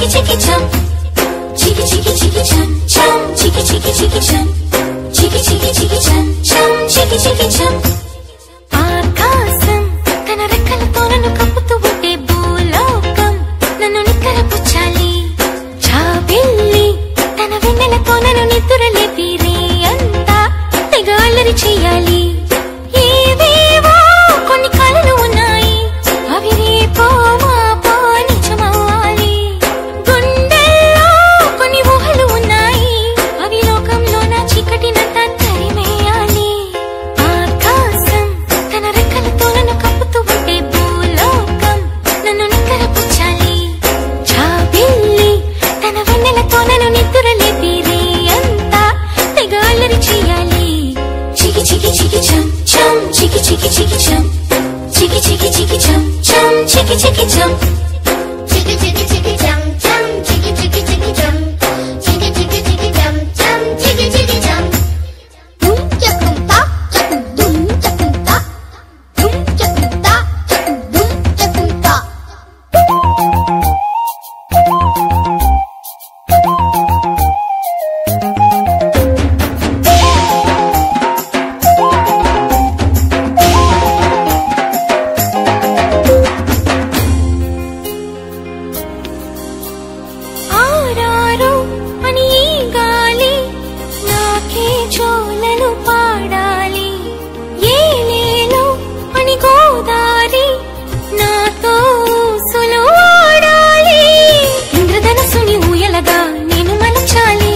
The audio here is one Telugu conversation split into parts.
chicky chum, chicky chicky chicky chum chum, chicky chicky chicky chum, chicky chicky chicky chum chum, chicky chicky chum. ఆకాశం తన రెక్కలతో నన్ను కప్పుతూ ఉంటే భూలోకం నన్ను నిక్కరపుచ్చాలి. చాబిల్లి తన వెన్నెలతో నన్ను నిద్రలేపి రే అంతా తెగ అల్లరి చెయ్యాలి. ఏవేవో కొన్ని కలలు ఉన్నాయి, అవి రేపో మాపో నిజమవ్వాలి. గుండెల్లో కొన్ని ఊహలు ఉన్నాయి, అవి లోకంలో నా చీకటినంతా తరిమేయాలి. ఆకాశం తన రెక్కలతో నన్ను కప్పుతూ ఉంటే భూలోకం నన్ను నిక్కరపుచ్చాలి. చాబిల్లి తన వెన్నెలతో నన్ను నిద్రలేపి రే అంతా తెగ అల్లరి చెయ్యాలి. చికి చికి చికి చం చం, చికి చికి చికి చం, చికి చికి చికి చం చం, చికి చికి చం, చికి చికి చికి చం చం, చికి చికి చికి చం, చికి చికి చికి చం చం, చికి చికి చం. దుమ్ చకుం తా చకుం దుమ్ చకుం తా, దుమ్ చకుం తా చకుం దుమ్ చకుం తా. ఆరారు అని ఈ గాలి నాకే జోలలు పాడాలి. ఏలేలు అని గోదారి నాతో ఊసులు ఆడాలి. ఇంద్రధనస్సుని ఊయలగా నేను మలచాలి.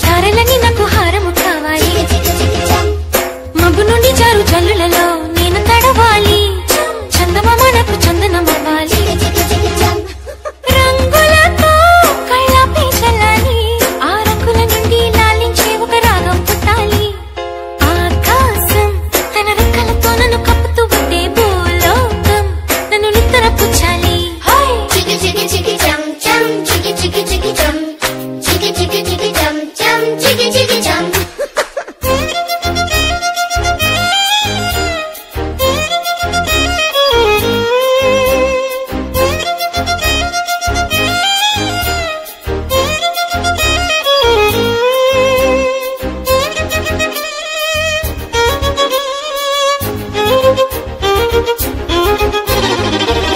చారలని నాకు హారము కావాలి. మబ్బు నుండి జారు జల్లులలో నేను తడవాలి. చందమామ నాకు చందనమవ్వాలి. రంగులతో కళ్ళపై చల్లాలి. ఆ రంగుల నుండి లాలించే ఒక రాగం పుట్టాలి. ఆకాశం తన రెక్కలతో నన్ను కప్పుతూ ఉంటే భూలోకం నన్ను నిద్రపుచ్చాలి. చికి చికి చికి చం చం, చికి చికి చికి చం, చికి చికి చికి చం చం, చికి చికి చం.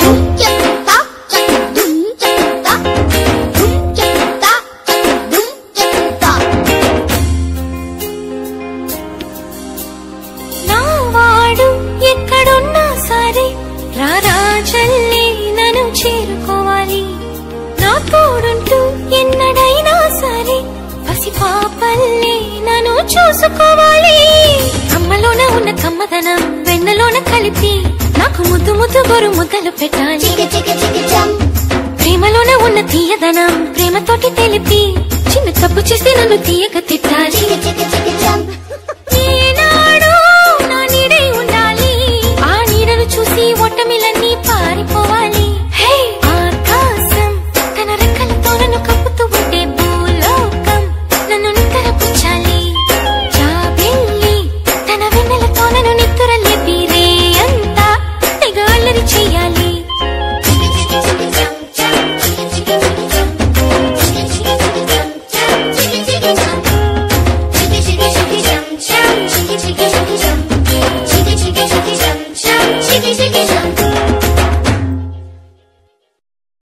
దుమ్ చకుం తా చకుం దుమ్ చకుం తా, దుమ్ చకుం తా చకుం దుమ్ చకుం తా. నా వాడు ఎక్కడున్నా సరే రారాజల్లే నన్ను చేరుకోవాలి. నా తోడుంటూ ఎన్నడైనా సరే పసిపాపల్లే నన్ను చూసుకోవాలి. అమ్మలోన ఉన్న కమ్మదనం వెన్నలోన కలిపి నాకు ముద్దు ముద్దు గొరు ముద్దలు పెట్టాలి. చికి చికి చికి చం, ప్రేమలోన ఉన్న తీయదనం ప్రేమతోటి తెలిపి చిన్న తప్పు చేసి నన్ను తీయక తిట్టాలి. చికి చికి చికి చం.